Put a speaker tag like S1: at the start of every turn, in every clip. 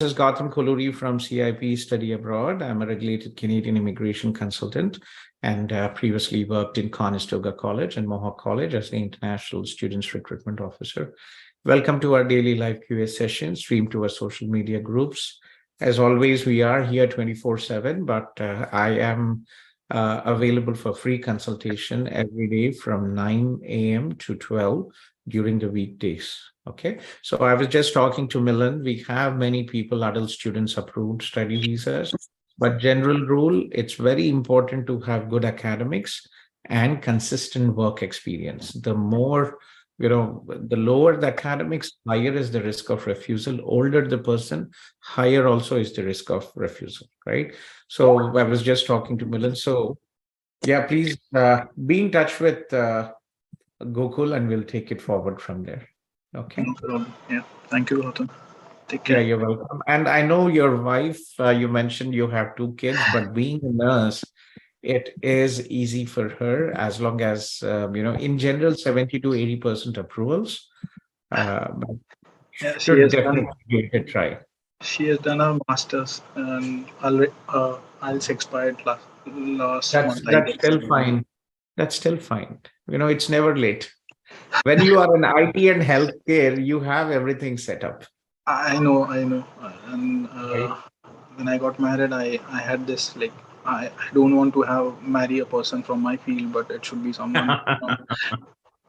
S1: This is Gautham Kolluri from CIP Study Abroad. I'm a regulated Canadian immigration consultant and previously worked in Conestoga College and Mohawk College as the International Students Recruitment Officer. Welcome to our daily live QA session, streamed to our social media groups. As always, we are here 24/7, but I am available for free consultation every day from 9 a.m. to 12 during the weekdays. Okay, so I was just talking to Milan. We have many people, adult students approved study visas, but general rule, it's very important to have good academics and consistent work experience. The more, the lower the academics, higher is the risk of refusal. Older the person, higher also is the risk of refusal, right? So I was just talking to Milan. So yeah, please be in touch with Gokul and we'll take it forward from there. Okay.
S2: No problem. Yeah. Thank you, Gautam. Take
S1: Yeah,
S2: care.
S1: you're welcome. And I know your wife, you mentioned you have two kids, but being a nurse, it is easy for her as long as, in general, 70 to 80% approvals. But
S2: Yeah, she
S1: should
S2: has done.
S1: definitely give it a try.
S2: She has done her masters, and IELTS expired last
S1: That's
S2: month, I
S1: that's
S2: guess.
S1: still fine. That's still fine. It's never late. When you are in IT and healthcare, you have everything set up,
S2: I know. And
S1: right?
S2: when I got married, I had this like I don't want to marry a person from my field, but it should be someone from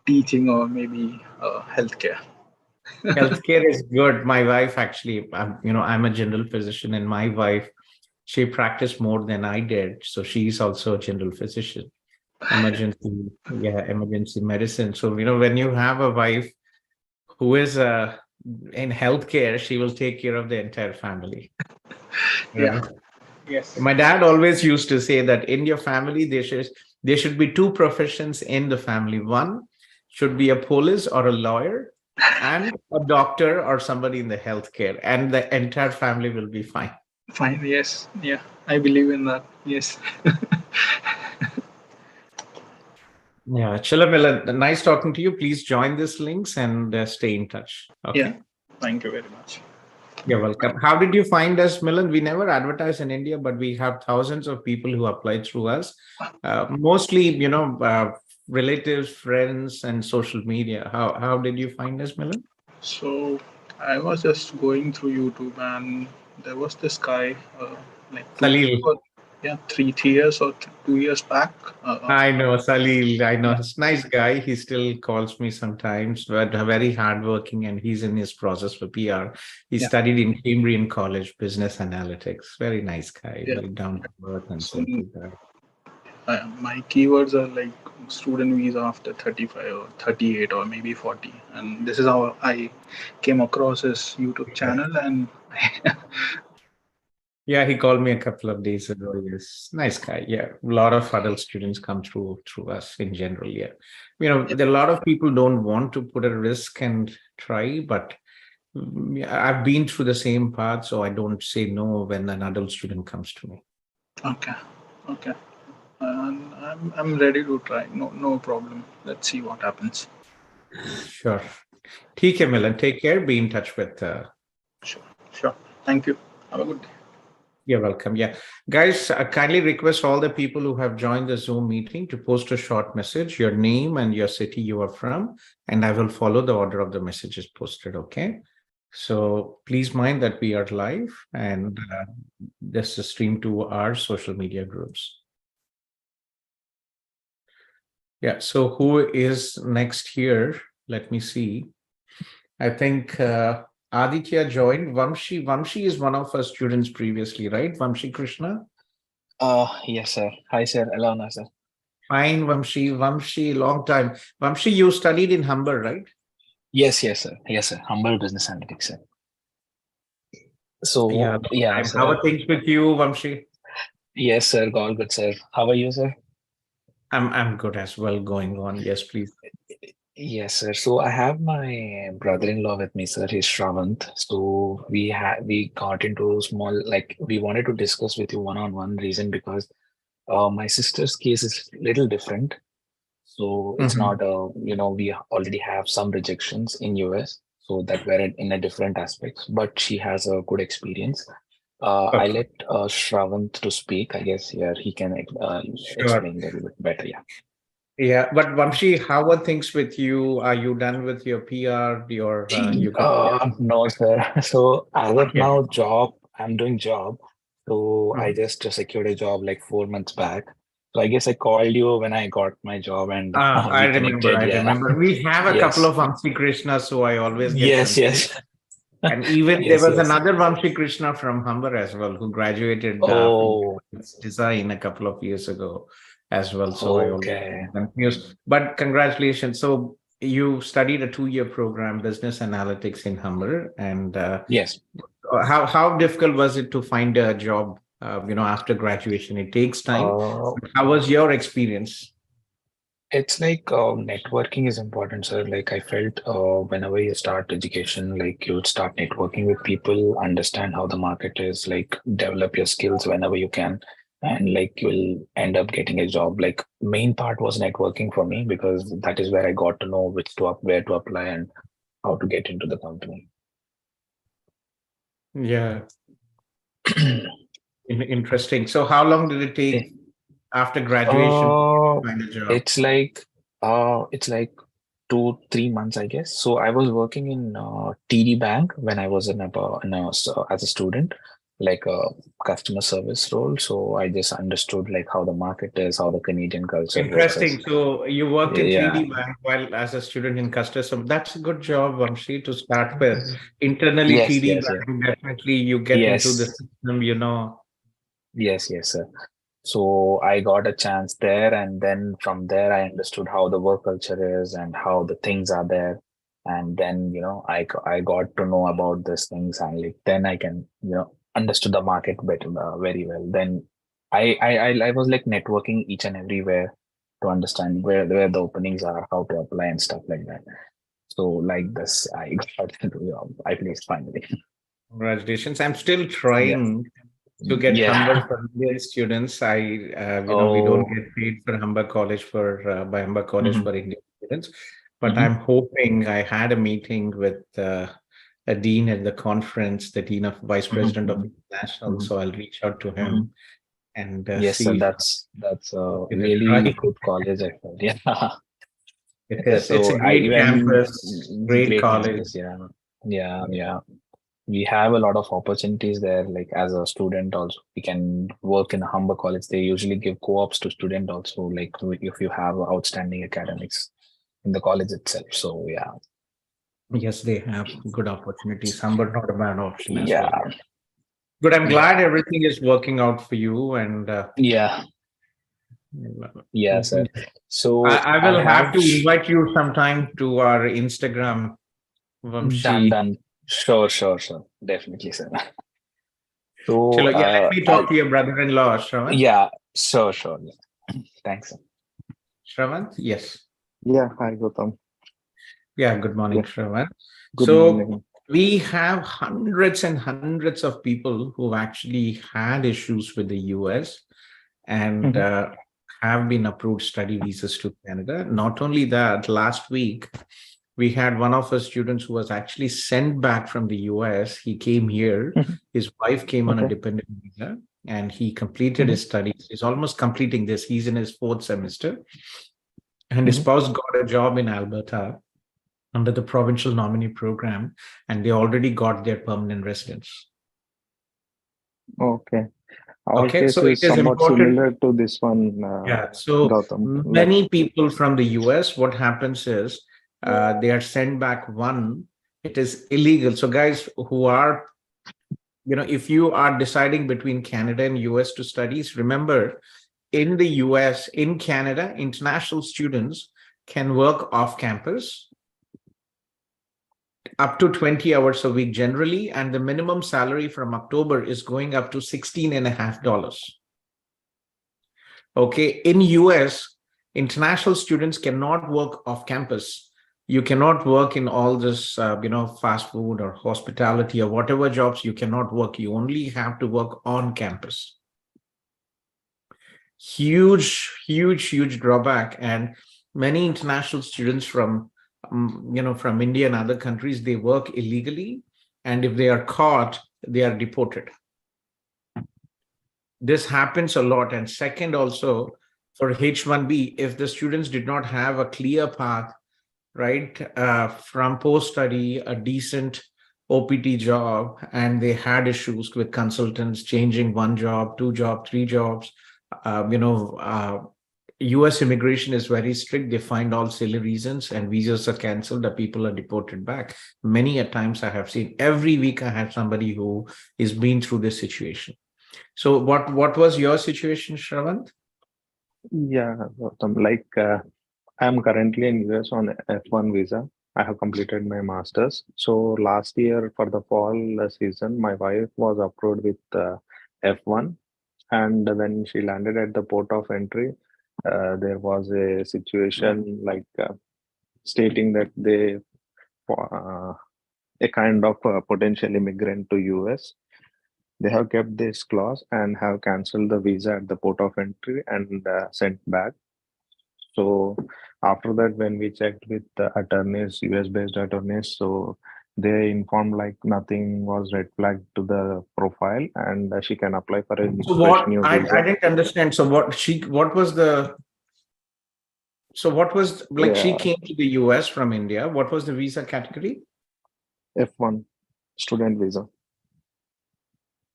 S2: teaching or maybe healthcare.
S1: Healthcare is good. My wife actually, I'm a general physician, and my wife, she practiced more than I did. So she's also a general physician, emergency medicine. So, when you have a wife who is in healthcare, she will take care of the entire family.
S2: Yeah.
S1: Right.
S2: Yes.
S1: My dad always used to say that in your family, there should be two professions in the family. One should be a police or a lawyer, and a doctor or somebody in the healthcare, and the entire family will be fine.
S2: Fine. Yes. Yeah. I believe in that. Yes.
S1: Yeah, Chilamila, nice talking to you. Please join these links and stay in touch.
S2: Yeah.
S1: Okay.
S2: Thank you very much.
S1: You're welcome. How did you find us, Milan? We never advertise in India, but we have thousands of people who apply through us. Mostly, relatives, friends, and social media. How did you find us, Milan?
S2: So I was just going through YouTube, and there was this guy, like
S1: Salil.
S2: yeah, 3 years or 2 years back.
S1: I know Salil. I know he's a nice guy. He still calls me sometimes, but very hardworking, and he's in his process for PR. He
S2: Yeah,
S1: studied in Cambridge College, business analytics. Very nice guy,
S2: yeah.
S1: very down to earth and
S2: So
S1: simple guy.
S2: my keywords are like student visa after 35 or 38 or maybe 40, and this is how I came across his YouTube
S1: Yeah.
S2: channel. And
S1: Yeah, he called me a couple of days ago. Yes, nice guy. Yeah, a lot of adult students come through us in general. Yeah, there are a lot of people don't want to put a risk and try, but yeah, I've been through the same path, so I don't say no when an adult student comes to me.
S2: okay, okay, and I'm ready to try. No problem. Let's see what happens.
S1: Sure. ठीक है मिलन. Take care. Be in touch with.
S2: Sure, sure. Thank you. Have a good day.
S1: You're welcome. Yeah, guys, I kindly request all the people who have joined the Zoom meeting to post a short message, your name and your city you are from, and I will follow the order of the messages posted. Okay. So please mind that we are live, and this is streamed to our social media groups. Yeah. So who is next here? Let me see. I think Aditya joined. Vamshi is one of our students previously, right? Vamshi Krishna.
S3: Yes, sir. Hi, sir. Alana, sir.
S1: Fine, Vamshi. Vamshi, long time. Vamshi, you studied in Humber, right?
S3: Yes, yes, sir. Yes, sir. Humble business analytics, sir.
S1: Yeah,
S3: So,
S1: long
S3: yeah,
S1: time.
S3: sir.
S1: How are things with you, Vamshi?
S3: Yes, sir. All good, sir. How are you, sir?
S1: I'm good as well. Going on. Yes, please.
S3: Yes, sir. So I have my brother-in-law with me, sir. He's Shravant. So we got into small, like we wanted to discuss with you one-on-one reason because my sister's case is little different. So it's
S1: Mhm.
S3: not we already have some rejections in US. So that were in a different aspects, but she has a good experience. I
S1: Okay,
S3: let Shravant to speak. I guess here he can
S1: sure.
S3: explain a little bit better. Yeah.
S1: Yeah, but Vamshi, how are things with you? Are you done with your PR? You got
S3: No, sir. So as of
S1: okay.
S3: now, I'm doing job. So I
S1: Mhm.
S3: just secured a job like 4 months back. So I guess I called you when I got my job and
S1: I
S3: we
S1: remember.
S3: connected.
S1: I
S3: Yeah.
S1: remember. We have a couple
S3: Yes.
S1: of Vamshi Krishnas, so I always get
S3: Yes.
S1: confused.
S3: Yes.
S1: And even there
S3: Yes.
S1: was
S3: Yes.
S1: another Vamshi Krishna from Humber as well, who graduated from
S3: Oh,
S1: design a couple of years ago as well. So I always
S3: okay.
S1: get confused. But congratulations. So you studied a 2-year program, business analytics in Humber, and
S3: Yes.
S1: how difficult was it to find a job? After graduation, it takes time.
S3: Uh,
S1: How was your experience?
S3: It's like networking is important, sir. Like I felt whenever you start education, like you would start networking with people, understand how the market is, like develop your skills whenever you can, and like you'll end up getting a job. Like main part was networking for me because that is where I got to know where to apply and how to get into the company.
S1: Yeah, interesting. So how long did it take after graduation
S3: Uh,
S1: to find a job?
S3: it's like it's like 2 3 months, I guess. So I was working in TD Bank when I was as a student, like a customer service role. So I just understood like how the market is, how the Canadian culture works.
S1: Interesting. So you worked in
S3: Yeah.
S1: 3D Bank while as a student in customer. So that's a good job, Vamshi, to start with. Internally,
S3: Yes,
S1: 3D
S3: yes, yes.
S1: Bank, definitely you get into the
S3: Yes,
S1: system.
S3: yes, yes, sir. So I got a chance there, and then from there I understood how the work culture is and how the things are there. And then, I got to know about these things, and like then I can, understood the market better, very well. Then I was like networking each and everywhere to understand where the openings are, how to apply and stuff like that. So like this, I got into the job. I placed finally.
S1: Congratulations. I'm still
S3: Yeah.
S1: trying to get Humber
S3: Yeah.
S1: for Indian students. We don't
S3: Oh.
S1: get paid for Humber College by Humber College
S3: Hmm.
S1: for Indian students, but I'm
S3: Hmm.
S1: hoping I had a meeting with a dean at the conference, the dean of vice president of
S3: Hmm.
S1: international.
S3: Hmm.
S1: So I'll reach out to
S3: Hmm.
S1: him and
S3: Yes, sir.
S1: see if
S3: That's a
S1: is it
S3: really
S1: right.
S3: good college, I felt. Yeah.
S1: It is. It's a
S3: So I
S1: great
S3: even
S1: campus, great
S3: great
S1: college.
S3: campus. Yeah. Yeah. Yeah. We have a lot of opportunities there. Like as a student, also we can work in a Humber college. They usually give co-ops to student also. Like if you have outstanding academics in the college itself. So yeah.
S1: Yes, they have good opportunities. Humber not a bad option as well.
S3: Yeah.
S1: Good. I'm
S3: Yeah.
S1: glad everything is working out for you. And
S3: Yeah. Yeah, sir. So
S1: I
S3: I
S1: will have
S3: have
S1: to invite you sometime to our Instagram,
S3: done,
S1: Vamshi.
S3: done. Sure, sure, sure. Definitely, sir. So,
S1: Chalo, yeah, let me talk to your brother-in-law, Shravan.
S3: yeah, sure, sure. Yeah. Thanks. Sir.
S1: Shravan? Yes.
S4: Yeah, hi Gautham.
S1: Yeah, good morning,
S4: Yeah,
S1: Shravan.
S4: good
S1: So
S4: morning.
S1: we have hundreds and hundreds of people who actually had issues with the US and
S3: Mhm.
S1: have been approved study visas to Canada. Not only that, last week we had one of our students who was actually sent back from the US. He came here,
S3: Mhm.
S1: his wife came on a
S3: Okay.
S1: dependent visa, and he completed
S3: Mhm.
S1: his studies. He's almost completing this. He's in his 4th semester, and his
S3: Mhm.
S1: spouse got a job in Alberta under the provincial nominee program, and they already got their permanent residence.
S4: Okay. Our
S1: Okay,
S4: case
S1: so it
S4: is
S1: is
S4: somewhat
S1: important.
S4: similar to this one,
S1: Yeah, so
S4: Gautham. Like,
S1: many people from the US, what happens is they are sent back. One, it is illegal. So, guys who are, if you are deciding between Canada and US to studies, remember in the US, in Canada, international students can work off campus up to 20 hours a week generally, and the minimum salary from October is going up to $16.50. Okay, in US, international students cannot work off campus. You cannot work in all this, fast food or hospitality or whatever jobs. You cannot work. You only have to work on campus. Huge, huge, huge drawback. And many international students from from India and other countries, they work illegally. And if they are caught, they are deported. This happens a lot. And second, also for H-1B, if the students did not have a clear path, right, from post-study, a decent OPT job, and they had issues with consultants changing one job, two jobs, three jobs, US immigration is very strict. They find all silly reasons and visas are canceled. The people are deported back. Many a times I have seen, every week I have somebody who is been through this situation. So what was your situation, Shravant?
S4: Yeah, Gautam, I'm currently in US on F1 visa. I have completed my master's. So last year for the fall season, my wife was approved with F1, and when she landed at the port of entry, there was a situation stating that they a kind of potential immigrant to US. They have kept this clause and have cancelled the visa at the port of entry and sent back. So after that, when we checked with the attorneys, US-based attorneys, so they informed like nothing was red flagged to the profile, and she can apply for a
S1: So
S4: fresh
S1: what
S4: new
S1: I
S4: visa.
S1: didn't understand. So what was the like she
S4: Yeah,
S1: came to the US from India. What was the visa category?
S4: F1 student visa.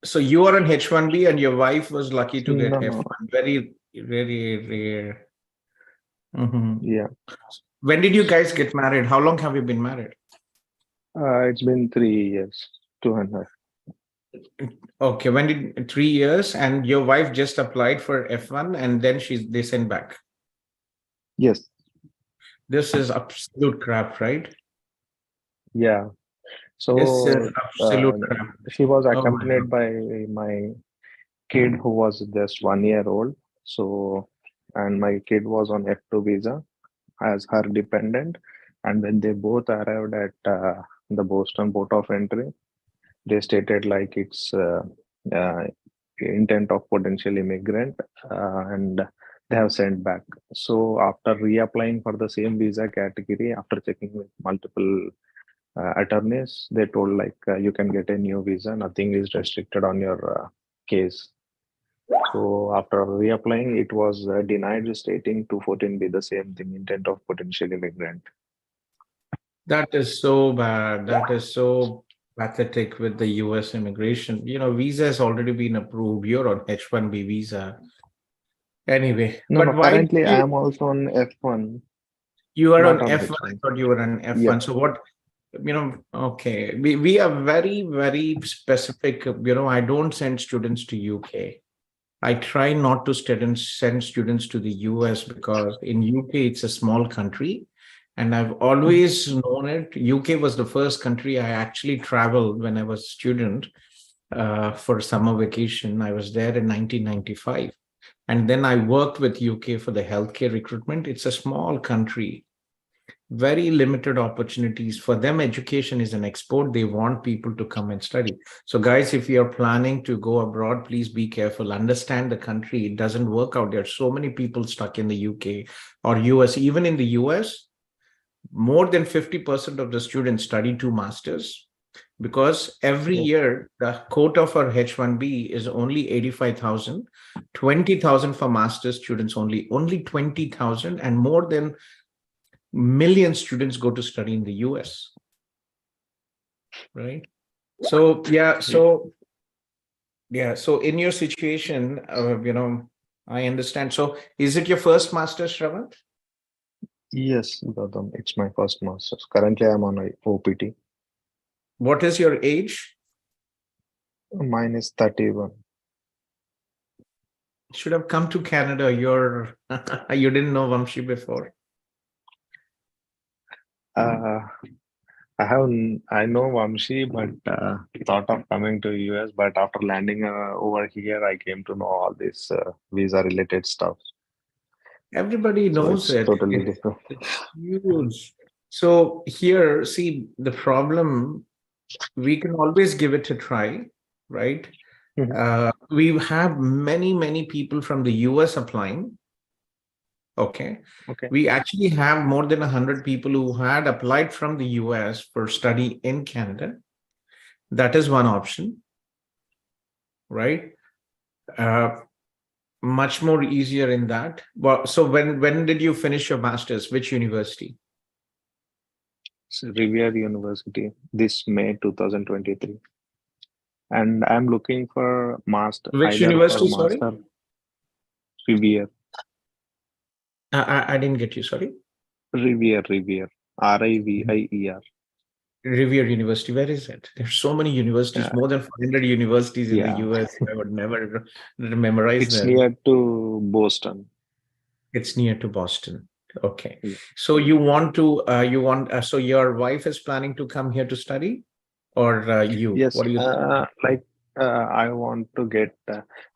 S1: So you are on H-1B and your wife was lucky to get
S4: No, no,
S1: F1. Very, very rare. Mhm.
S4: yeah.
S1: When did you guys get married? How long have you been married?
S4: It's been 3 years, 2.5.
S1: Okay, 3 years, and your wife just applied for F1 and then they sent back.
S4: Yes,
S1: This is absolute crap, right?
S4: yeah.
S1: This is
S4: So
S1: absolute crap.
S4: she was
S1: Oh my God.
S4: accompanied by my kid who was just 1 year old. So, and my kid was on F2 visa as her dependent. And when they both arrived at the Boston port of entry, they stated like it's uh, intent of potential immigrant, and they have sent back. So after reapplying for the same visa category, after checking with multiple attorneys, they told like you can get a new visa, nothing is restricted on your case. So after reapplying, it was denied, stating 214 be the same thing, intent of potential immigrant.
S1: That is so bad. That is so pathetic with the US immigration. Visa has already been approved. You're on H-1B visa. Anyway,
S4: No,
S1: but
S4: no,
S1: why did
S4: currently I am also on F1,
S1: you are
S4: not
S1: on
S4: on
S1: F1? I
S4: H1.
S1: thought you were on
S4: Yeah.
S1: F1. So what, okay. We are very, very specific. I don't send students to UK. I try not to send students to the US because in UK, it's a small country. And I've always known it. UK was the first country I actually traveled when I was a student for summer vacation. I was there in 1995. And then I worked with UK for the healthcare recruitment. It's a small country, very limited opportunities. For them, education is an export. They want people to come and study. So guys, if you're planning to go abroad, please be careful. Understand the country. It doesn't work out. There are so many people stuck in the UK or US. Even in the US, more than 50% of the students study 2 masters because every year the quota for H-1B is only 85,000, 20,000 for master's students only 20,000, and more than million students go to study in the US, right? So so in your situation, I understand. So is it your first master's, Shravant?
S4: Yes, Gautam, it's my first master's. Currently, I'm on a OPT.
S1: What is your age?
S4: Mine is 31.
S1: Should have come to Canada. You didn't know Vamshi before.
S4: I know Vamshi, but thought of coming to US. But after landing over here, I came to know all this visa related stuff.
S1: Everybody
S4: So
S1: knows
S4: it's
S1: it.
S4: totally different.
S1: It's huge. So here, see, the problem, we can always give it a try, right?
S4: Mhm.
S1: We have many, many people from the US applying. Okay.
S4: Okay.
S1: We actually have more than 100 people who had applied from the US for study in Canada. That is one option, right? Much more easier in that. Well, so when did you finish your master's? Which university?
S4: So Rivier University this May 2023. And I'm looking for master,
S1: Which
S4: either for
S1: university, sorry?
S4: master Rivier,
S1: I didn't get you, sorry.
S4: Rivier, Rivier.
S1: Rivier University, where is it? There's so many universities, more than 500 universities in the
S4: Yeah,
S1: US. I would never memorize
S4: it's
S1: them.
S4: near to Boston.
S1: It's near to Boston. Okay.
S4: Yeah.
S1: So so your wife is planning to come here to study, or you?
S4: Yes,
S1: What do you think?
S4: I want to get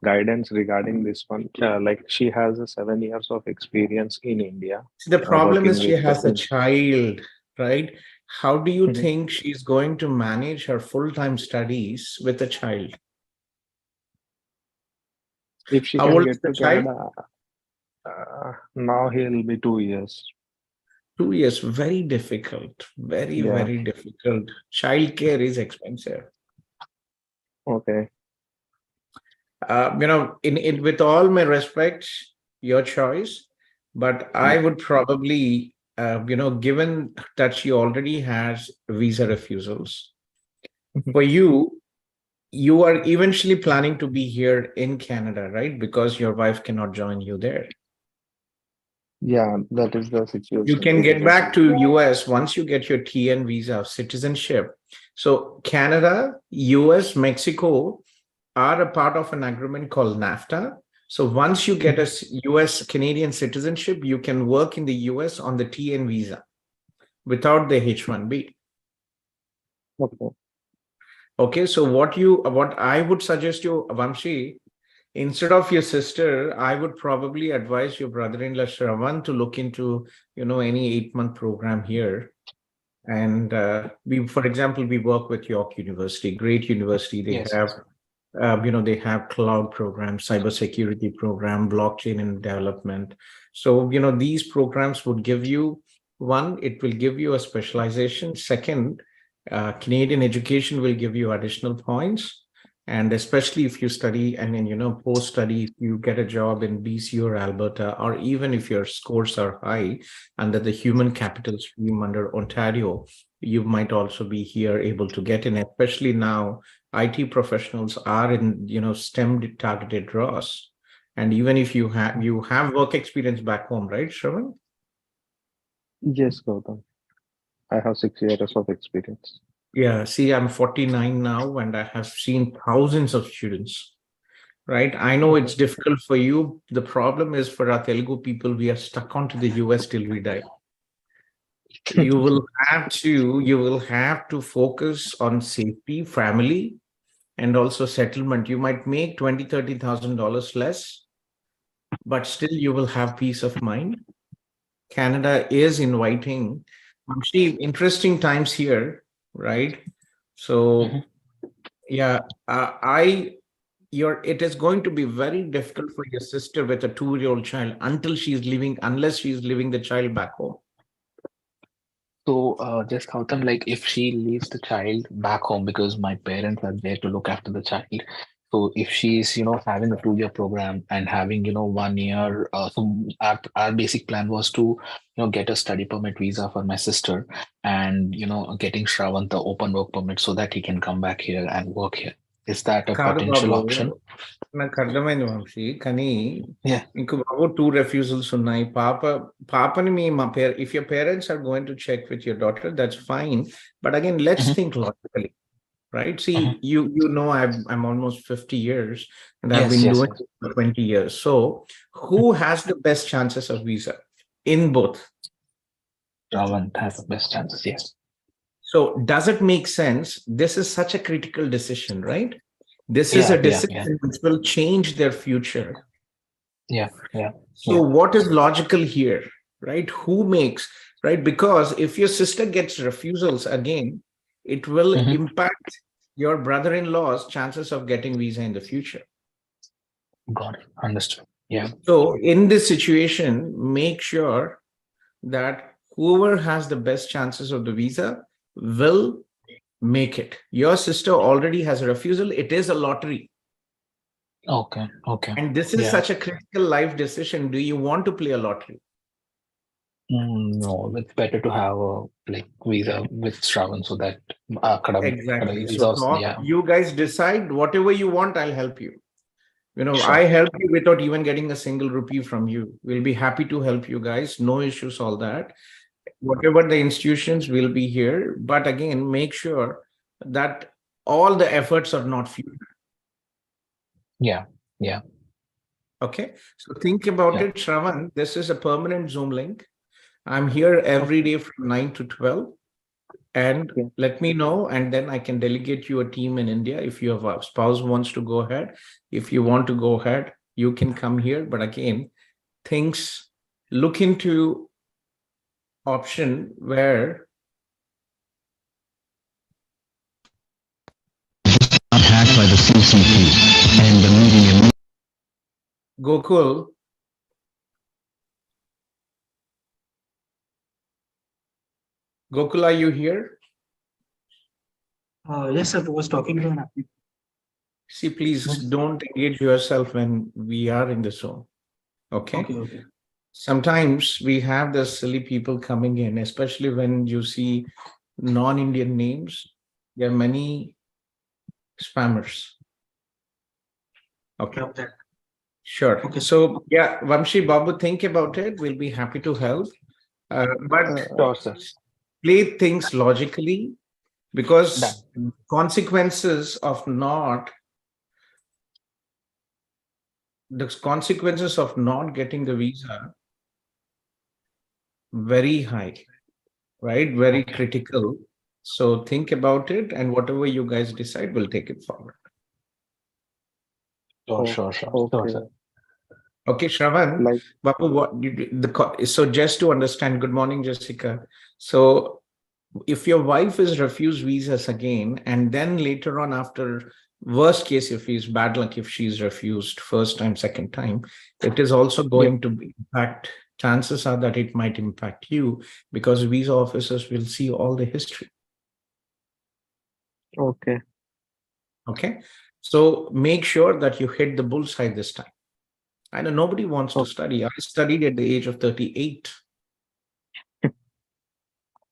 S4: guidance regarding this one. Like she has 7 years of experience in India,
S1: See, the problem
S4: working
S1: is she
S4: with
S1: has a child, right? How do you
S4: Mhm.
S1: think she's going to manage her full-time studies with a child?
S4: If she
S1: How
S4: can
S1: old is
S4: get
S1: the
S4: to
S1: child?
S4: Canada, now he'll be 2 years.
S1: 2 years, very difficult, very,
S4: Yeah.
S1: very difficult. Childcare is expensive.
S4: Okay.
S1: In with all my respect, your choice, but I
S4: Yeah.
S1: would probably, given that she already has visa refusals,
S4: Mhm.
S1: for you are eventually planning to be here in Canada, right? Because your wife cannot join you there.
S4: Yeah, that is the
S1: You
S4: situation
S1: can get
S4: presently.
S1: back to US once you get your TN visa of citizenship. So Canada, US, Mexico are a part of an agreement called NAFTA. So once you get a US Canadian citizenship, you can work in the US on the TN visa without the H-1B.
S4: Okay.
S1: Okay, so what I would suggest you, Vamshi, instead of your sister, I would probably advise your brother-in-law Shravan to look into, any 8-month program here. And for example, we work with York University, great university. They
S3: Yes.
S1: have, they have cloud program, cybersecurity program, blockchain and development. So, these programs would give you one, it will give you a specialization. Second, Canadian education will give you additional points. And especially if you study and then, post-study, if you get a job in BC or Alberta, or even if your scores are high under the human capital stream under Ontario, you might also be here able to get in, especially now IT professionals are in, STEM targeted draws. And even if you have work experience back home, right, Shravan?
S4: Yes, Gautam. I have 6 years of experience.
S1: Yeah, see, I'm 49 now and I have seen thousands of students, right? I know it's
S4: Okay.
S1: difficult for you. The problem is for our Telugu people, we are stuck onto the US till we die. You will have to focus on safety, family, and also settlement. You might make $20,000-$30,000 less, but still you will have peace of mind. Canada is inviting, actually interesting times here, right? So yeah, it is going to be very difficult for your sister with a 2-year-old child unless she's leaving the child back home.
S3: So, just Gautam, like if she leaves the child back home because my parents are there to look after the child. So if she's, having a 2-year program and having, 1 year, so our basic plan was to, get a study permit visa for my sister and, getting Shravan the open work permit so that he can come back here and work here. Is that a
S1: కాదు
S3: potential
S1: బాబు
S3: option?
S1: నాకు అర్థమైంది వంశీ కానీ
S3: Yeah.
S1: ఇంకో బాబు 2 refusals ఉన్నాయి పాపని మా if your parents are going to check with your daughter, that's fine, but again let's think logically, right? See, I'm almost 50 years and I've
S3: Yes,
S1: been
S3: yes,
S1: doing
S3: yes.
S1: it for 20 years. So who has the best chances of visa in both?
S3: Shravan has the best chances. Yes.
S1: So does it make sense? This is such a critical decision, right? This is a
S3: Yeah,
S1: decision which will change their future.
S3: yeah.
S1: So what is logical here, right? Who makes, right? Because if your sister gets refusals again, it will impact your brother-in-law's chances of getting visa in the future.
S3: Got it. Understood. Yeah.
S1: So in this situation, make sure that whoever has the best chances of the visa will make it. Your sister already has a refusal. It is a lottery.
S3: Okay. Okay.
S1: And this is
S3: Yeah.
S1: such a critical life decision. Do you want to play a lottery?
S3: No, it's better to have a visa with Shravan so that
S1: Exactly.
S3: is
S1: So
S3: also,
S1: talk,
S3: yeah.
S1: you guys decide whatever you want, I'll help you.
S3: Sure.
S1: I help you without even getting a single rupee from you. We'll be happy to help you guys. No issues, all that. Whatever the institutions will be here. But again, make sure that all the efforts are not futile.
S3: Yeah. Yeah.
S1: Okay. So think about
S3: Yeah.
S1: it, Shravan. This is a permanent Zoom link. I'm here every day from 9 to 12. And
S4: Okay.
S1: let me know, and then I can delegate you a team in India. If you have a spouse wants to go ahead, if you want to go ahead, you can come here. But again, look into option where
S5: Not hacked by the CCP and the meeting.
S1: Gokul, are you here?
S6: Yes, sir. I was talking to an applicant.
S1: See, please don't engage yourself when we are in the zone. Okay.
S6: Okay.
S1: Sometimes we have the silly people coming in, especially when you see non-Indian names. There are many spammers. Okay.
S6: Okay.
S1: Sure.
S6: Okay.
S1: So yeah, Vamshi, Babu, think about it. We'll be happy to help. But
S3: Sure, sir.
S1: play things logically, because
S3: Done.
S1: consequences of not getting the visa very high, right? Very
S3: Okay.
S1: critical. So think about it, and whatever you guys decide, we'll take it forward.
S3: Sure, sir.
S1: Okay, Shravan,
S4: Like,
S1: Babu, so just to understand, good morning, Jessica. So if your wife is refused visas again, and then later on, after worst case, if he's bad luck, if she's refused first time, second time, it is also going to impact. Chances are that it might impact you, because visa officers will see all the history.
S4: okay.
S1: Okay. So make sure that you hit the bullseye this time. I know nobody wants to study. I studied at the age of 38.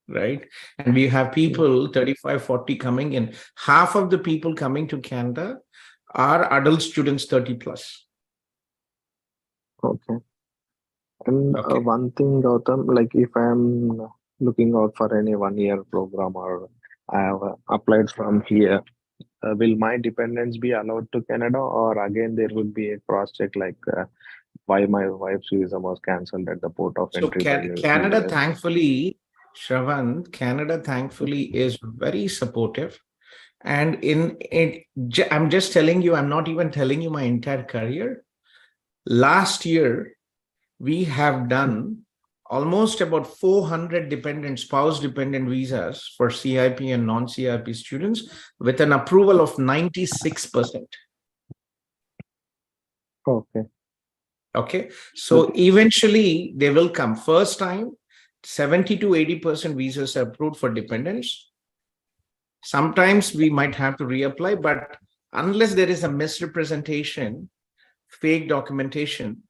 S1: Right? And we have people 35, 40 coming in. Half of the people coming to Canada are adult students 30 plus.
S4: Okay. And
S1: Okay.
S4: one thing, Gautam, like if I'm looking out for any 1 year program or I have applied from here, will my dependents be allowed to Canada, or again there will be a cross check like why my wife's visa was cancelled at the port of
S1: So
S4: entry by
S1: Canada,
S4: US?
S1: thankfully, Shravan, Canada, thankfully, is very supportive. And I'm just telling you, I'm not even telling you my entire career. Last year, we have done almost about 400 spouse dependent visas for CIP and non-CIP students with an approval of 96%.
S4: Okay.
S1: Okay. So eventually they will come. First time, 70 to 80% visas are approved for dependents. Sometimes we might have to reapply, but unless there is a misrepresentation, fake documentation,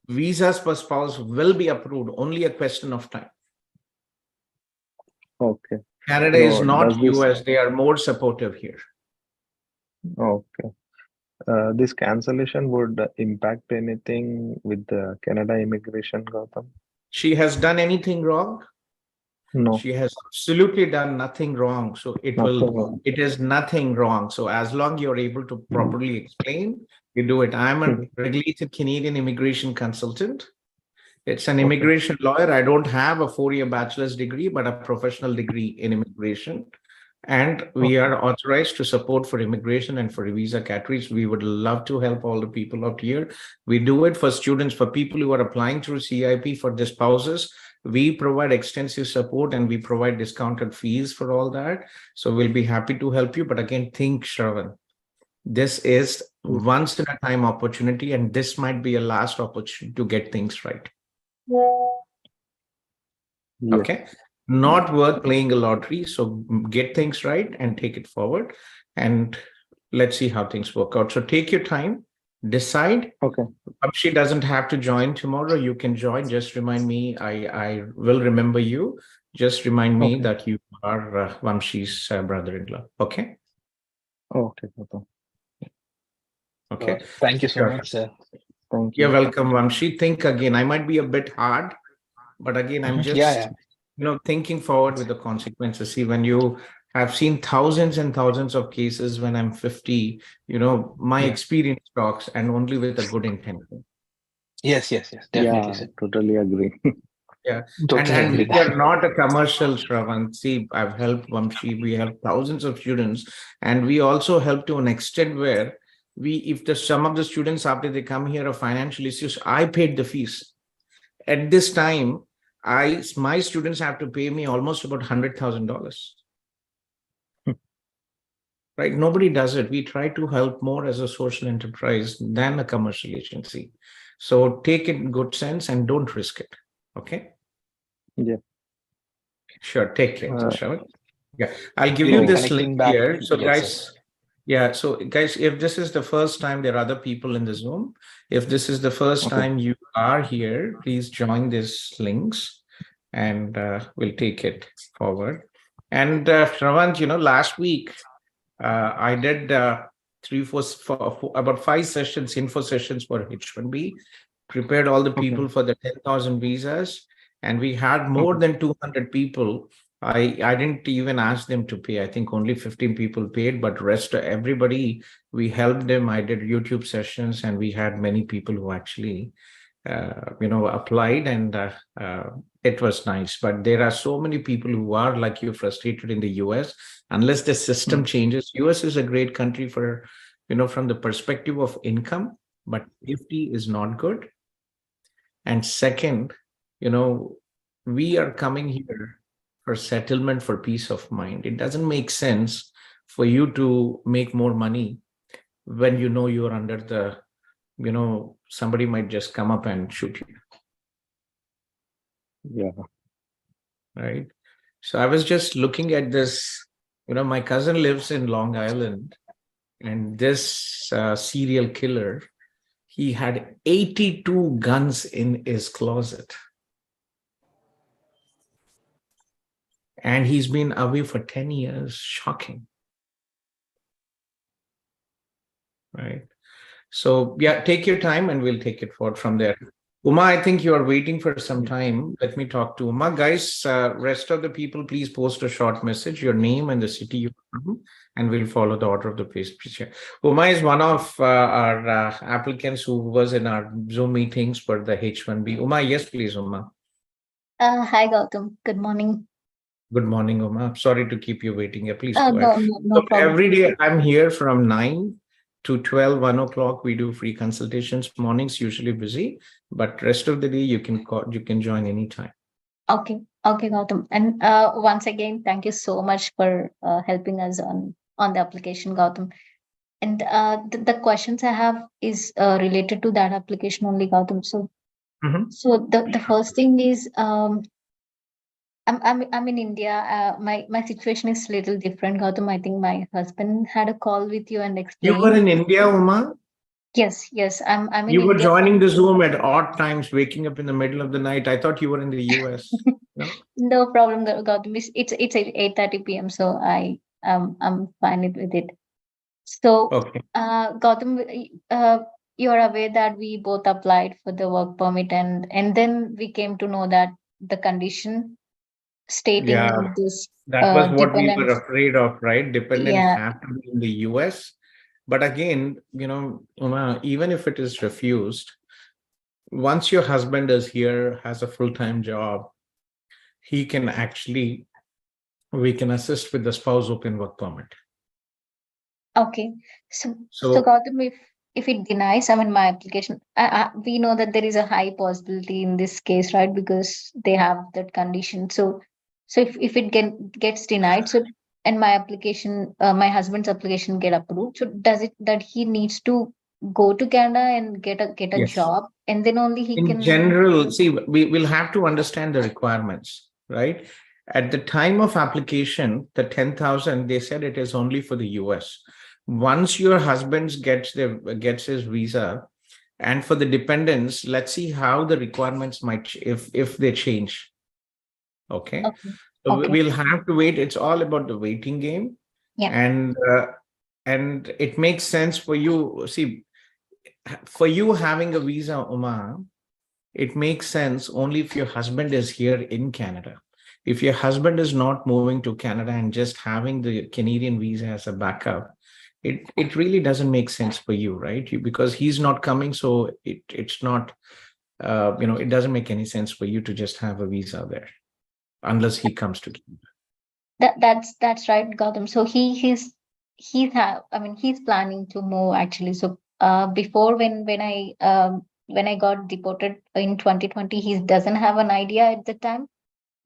S1: visas per spouse will be approved, only a question of time.
S4: Okay.
S1: Canada is not US, they are more supportive here.
S4: Okay. This cancellation would impact anything with the Canada immigration, Gautam?
S1: She has done anything wrong?
S4: No.
S1: She has absolutely done nothing wrong. So it is nothing wrong. So as long you're able to properly explain, you do it. I'm a regulated Canadian immigration consultant. It's an immigration lawyer. I don't have a 4-year bachelor's degree, but a professional degree in immigration. And we are authorized to support for immigration and for visa categories. We would love to help all the people out here. We do it for students, for people who are applying through CIP, for their spouses. We provide extensive support and we provide discounted fees for all that. So we'll be happy to help you. But again, think, Shravan, This is once in a time opportunity, and this might be a last opportunity to get things right.
S4: Yes.
S1: Okay. Not worth playing a lottery. So get things right and take it forward. And let's see how things work out. So take your time, decide.
S4: Okay.
S1: She doesn't have to join tomorrow. You can join. Just remind me. I will remember you. Just remind me
S4: Okay.
S1: that you are Vamshi's brother-in-law. Okay.
S4: Okay, Gautam.
S1: Okay.
S3: Thank you so
S1: Sure.
S3: much, sir.
S4: Thank
S1: You're
S4: you.
S1: welcome, Vamshi. Think again. I might be a bit hard, but again, I'm just
S3: Yeah.
S1: thinking forward with the consequences. See, when you have seen thousands and thousands of cases when I'm 50, my
S3: Yeah.
S1: experience talks, and only with a good intention.
S3: Yes. Definitely,
S4: Yeah,
S3: sir.
S4: totally agree.
S1: Yeah.
S3: Totally
S1: And
S3: agree
S1: we are
S3: that.
S1: not a commercial, Shravan. See, I've helped Vamshi. We help thousands of students, and we also help to an extent where if some of the students after they come here are financial issues, I paid the fees. At this time, my students have to pay me almost about $100,000. Right? Nobody does it. We try to help more as a social enterprise than a commercial agency. So take it in good sense and don't risk it. Okay.
S4: Yeah.
S1: Sure. Take care,
S4: Uh,
S1: Shravan. Yeah, I'll give
S3: We'll
S1: you
S3: be
S1: this link
S3: connecting back.
S1: here. So
S3: Yes, sir.
S1: guys, yeah. So guys, if this is the first time, there are other people in the Zoom. If this is the first
S4: Okay.
S1: time you are here, please join these links and we'll take it forward. And Shravan, last week I did about 5 sessions, info sessions for H1B, prepared all the
S4: Okay.
S1: people for the 10,000 visas, and we had more
S4: Okay.
S1: than 200 people. I didn't even ask them to pay. I think only 15 people paid, but rest everybody, we helped them. I did YouTube sessions, and we had many people who actually applied, and it was nice. But there are so many people who are like you, frustrated in the US. Unless the system changes, US is a great country for, from the perspective of income, but safety is not good. And second, we are coming here for settlement, for peace of mind. It doesn't make sense for you to make more money when you're under the, somebody might just come up and shoot you.
S4: Yeah.
S1: Right. So I was just looking at this, my cousin lives in Long Island, and this serial killer, he had 82 guns in his closet. And he's been away for 10 years. Shocking. Right. So yeah, take your time and we'll take it forward from there. Uma, I think you are waiting for some time. Let me talk to Uma. Guys, rest of the people, please post a short message, your name and the city you're from, and we'll follow the order of the page. Uma is one of our applicants who was in our Zoom meetings for the H1B. Uma, yes, please, Uma.
S6: Hi, Gautam. Good morning.
S1: Good morning, Uma. Sorry to keep you waiting. Yeah, please go ahead.
S6: No problem.
S1: Every day I'm here from 9 to 12, 1 o'clock. We do free consultations. Mornings usually busy, but rest of the day you can call, you can join anytime.
S6: Okay, Gautam. And once again, thank you so much for helping us on the application, Gautam. And the questions I have is related to that application only, Gautam. So, so the first thing is I'm in India. My situation is a little different, Gautam. I think my husband had a call with you and explained.
S1: You were in India, Uma?
S6: Yes. I'm in
S1: You were
S6: India.
S1: joining the Zoom at odd times, waking up in the middle of the night. I thought you were in the US. No?
S6: No problem, Gautam. It's 8:30 p.m. So I'm fine with it. So
S1: Okay.
S6: Gautam, you're aware that we both applied for the work permit, and then we came to know that the condition stating this
S1: that was what we were
S6: dependents.
S1: afraid of, right? Dependents
S6: Yeah.
S1: have to be in the US. But again, Uma, even if it is refused, once your husband is here, has a full-time job, we can assist with the spouse open work permit.
S6: Okay. So Gautam, if it denies, my application, we know that there is a high possibility in this case, right? Because they have that condition. So if it gets denied, so and my application, my husband's application get approved. So does it that he needs to go to Canada and get a
S1: Yes.
S6: job, and then only he
S1: In
S6: can?
S1: general, see, we will have to understand the requirements, right? At the time of application, the 10,000, they said it is only for the US. Once your husband gets his visa, and for the dependents, let's see how the requirements might, if they change. Okay.
S6: Okay.
S1: So
S6: Okay.
S1: we'll have to wait. It's all about the waiting game.
S6: Yeah.
S1: And it makes sense for you. See, for you having a visa, Uma, it makes sense only if your husband is here in Canada. If your husband is not moving to Canada and just having the Canadian visa as a backup, it really doesn't make sense for you, right? Because he's not coming, so it's not, it doesn't make any sense for you to just have a visa there unless he comes to Canada.
S6: That's right, Gautam. So he's planning to move actually. So before when I got deported in 2020, he doesn't have an idea at the time.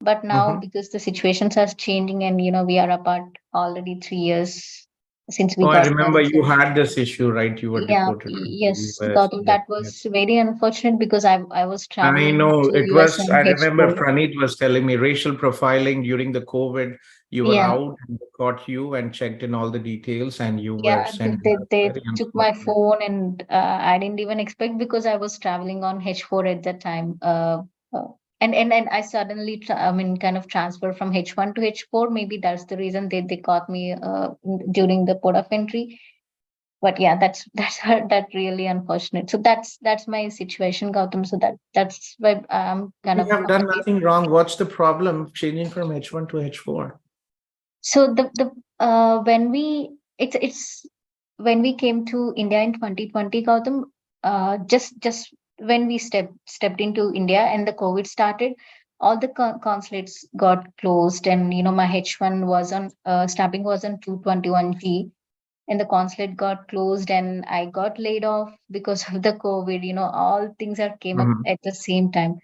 S6: But now, because the situations are changing, and we are apart already 3 years since we
S1: Oh, I
S6: got
S1: remember
S6: married.
S1: you had this issue, right? You were
S6: Yeah,
S1: deported from the
S6: yes,
S1: US.
S6: Gautam,
S1: Yep,
S6: that
S1: yep.
S6: was very unfortunate because I was
S1: I
S6: traveling
S1: know
S6: to
S1: it
S6: US
S1: was.
S6: on
S1: I remember
S6: H4.
S1: Pranit was telling me racial profiling during the COVID. You were
S6: Yeah.
S1: out and they caught you and checked in all the details, and you were
S6: Yeah,
S1: sent.
S6: they
S1: Very
S6: took my
S1: unfortunate.
S6: phone, and I didn't even expect because I was traveling on H4 at that time. And I suddenly, kind of transferred from H1 to H4. Maybe that's the reason they caught me during the port of entry. But yeah, that really unfortunate. So that's my situation, Gautam. So that's why I'm kind
S1: You
S6: of
S1: have done
S6: afraid.
S1: nothing wrong. What's the problem changing from H1 to H4?
S6: So the when we it's when we came to India in 2020, Gautam, just when we stepped into India and the COVID started, all the consulates got closed, and my H1 was on stamping was on 221G, and the consulate got closed, and I got laid off because of the COVID. All things that came up
S1: Mhm.
S6: at the same time.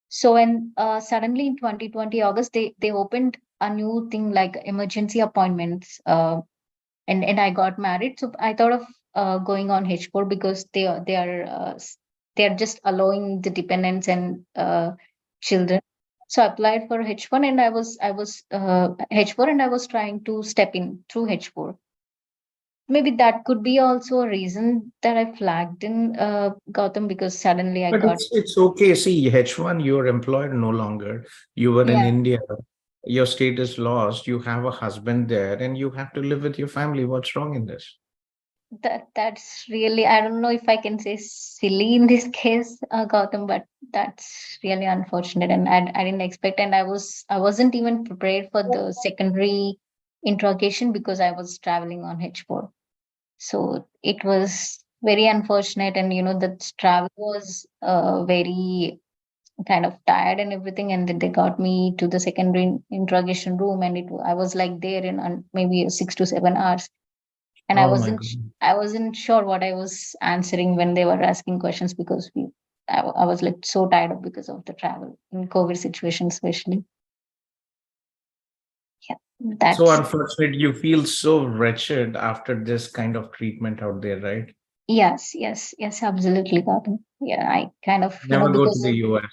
S6: So when suddenly in 2020 August, they opened a new thing like emergency appointments, and I got married. So I thought of going on H4 because they are just allowing the dependents and children. So I applied for H1, and I was H4, and I was trying to step in through H4. Maybe that could be also a reason that I flagged in Gautam, because suddenly I
S1: But
S6: got.
S1: it's okay. See, H1, you're employed no longer. You were in
S6: Yeah.
S1: India. Your status lost. You have a husband there, and you have to live with your family. What's wrong in this?
S6: That's really, I don't know if I can say silly in this case, Gautam, but that's really unfortunate, and I didn't expect, and I wasn't even prepared for the secondary interrogation because I was traveling on H4. So it was very unfortunate, and the travel was very kind of tired and everything, and then they got me to the secondary interrogation room, and I was like there in maybe 6 to 7 hours, and
S1: Oh my God.
S6: I wasn't sure what I was answering when they were asking questions, because I was like so tired of because of the travel in COVID situation, especially. Yeah,
S1: So
S6: that's
S1: unfortunate. You feel so wretched after this kind of treatment out there, right?
S6: yes, absolutely, Gautam. Yeah, I kind of
S1: Never go to
S6: because
S1: the US.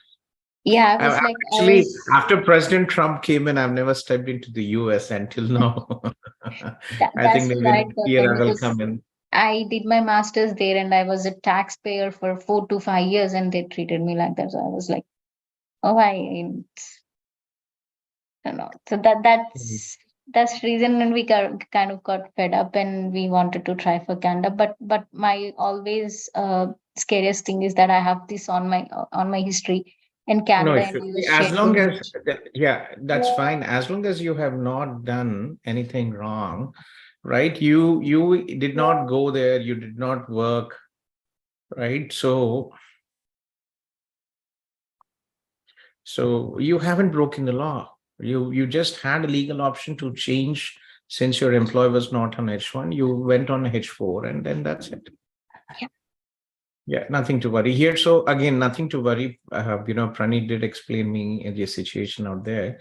S6: yeah, I
S1: I've
S6: was like I
S1: actually,
S6: was
S1: after President Trump came in, I've never stepped into the US until now. I think
S6: that's
S1: maybe
S6: right,
S1: next year
S6: Gautam,
S1: I will
S6: because
S1: come in.
S6: I did my master's there, and I was a taxpayer for 4 to 5 years, and they treated me like that. So I was like, oh, I don't know. So that's reason, and we kind of got fed up, and we wanted to try for Canada. But my always scariest thing is that I have this on my history, and
S1: No
S6: Canada and
S1: issue.
S6: US
S1: As
S6: share
S1: long
S6: too
S1: as,
S6: much.
S1: yeah, that's fine. As long as you have not done anything wrong, right? You did not go there. You did not work, right? So you haven't broken the law. You just had a legal option to change since your employer was not on H1. You went on H4, and then that's it.
S6: Yeah.
S1: Yeah, nothing to worry here. So again, nothing to worry. Pranit did explain me the situation out there.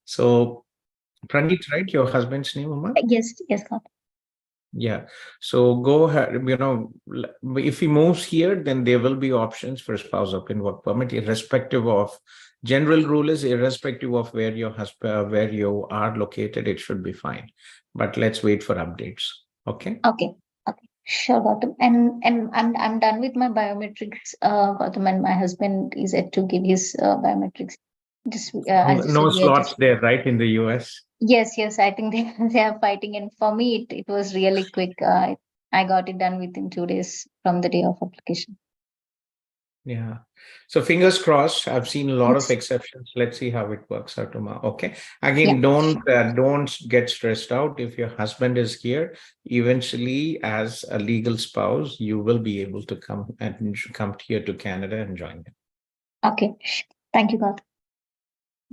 S1: So Praneet, right? Your husband's name, Uma?
S6: Yes, Gautam.
S1: Yeah. So go ahead. If he moves here, then there will be options for spouse open work permit, irrespective of general rule is irrespective of where your husband, where you are located, it should be fine. But let's wait for updates. Okay.
S6: Okay. Okay. Sure, Gautam. And I'm done with my biometrics, Gautam, and my husband is yet to give his biometrics. Just as you
S1: No
S6: said, we are
S1: slots
S6: just
S1: there, right? In the US.
S6: yes. I think they are fighting, and for me, it was really quick. I got it done within 2 days from the day of application.
S1: Yeah. So fingers crossed. I've seen a lot of
S6: Yes.
S1: exceptions. Let's see how it works out tomorrow. Okay. Again, don't get stressed out. If your husband is here, eventually, as a legal spouse, you will be able to come here to Canada and join him.
S6: Okay. Thank you, Gautam.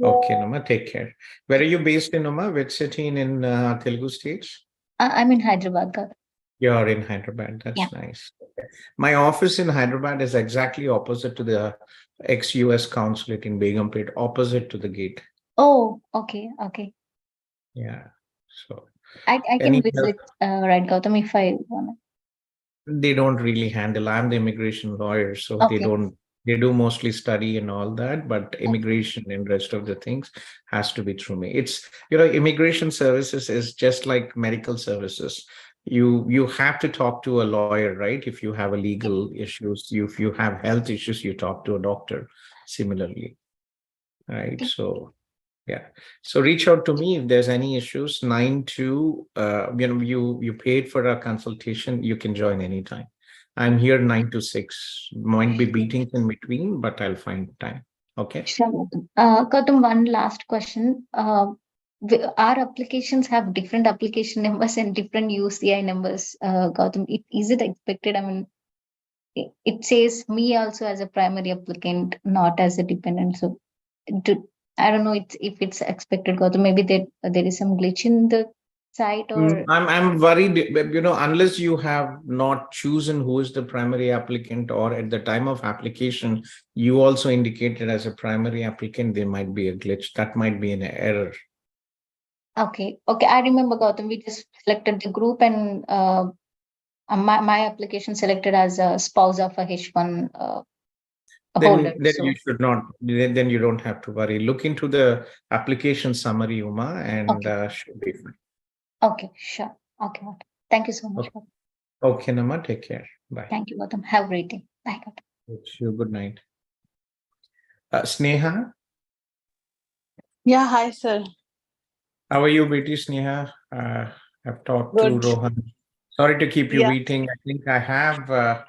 S1: Okay, Noma. Take care. Where are you based in, Noma? Which city in Telugu states?
S6: I'm in Hyderabad, Gautam.
S1: You're in Hyderabad. That's
S6: Yeah.
S1: nice. Okay. My office in Hyderabad is exactly opposite to the ex-US consulate in Begumpet, opposite to the gate.
S6: Oh, okay.
S1: Yeah. So
S6: I can
S1: any
S6: visit, right, Gautam, if I want.
S1: they don't really handle. I'm the immigration lawyer, so
S6: Okay.
S1: they do mostly study and all that, but immigration and rest of the things has to be through me. It's immigration services is just like medical services. You have to talk to a lawyer, right? If you have a legal issues, if you have health issues, you talk to a doctor similarly, right?
S6: Okay.
S1: So yeah. So reach out to me if there's any issues. 9 to you paid for a consultation, you can join anytime. I'm here 9 to 6. Might be meetings in between, but I'll find time. Okay.
S6: Sure, Gautam. Gautam, one last question. Our applications have different application numbers and different UCI numbers. Gautam, is it expected? I mean, it says me also as a primary applicant, not as a dependent. So, I don't know if it's expected, Gautam. Maybe there is some glitch in the site or.
S1: I'm worried, unless you have not chosen who is the primary applicant, or at the time of application, you also indicated as a primary applicant, there might be a glitch. That might be an error.
S6: Okay. I remember, Gautam. We just selected the group and my application selected as a spouse of a H1 holder.
S1: Then
S6: So
S1: you should not. Then you don't have to worry. Look into the application summary, Uma, and should be fine.
S6: okay, sure. Okay, Gautam. Thank you so much.
S1: Okay. Okay, Nama. Take care. Bye.
S6: Thank you, Gautam. Have a great day. Bye, Gautam.
S1: Wish you good night. Sneha,
S7: Yeah, hi, sir.
S1: how are you, Betty? Sneha, I've talked
S7: Good.
S1: to Rohan. Sorry to keep you
S7: Yeah.
S1: waiting. I think I have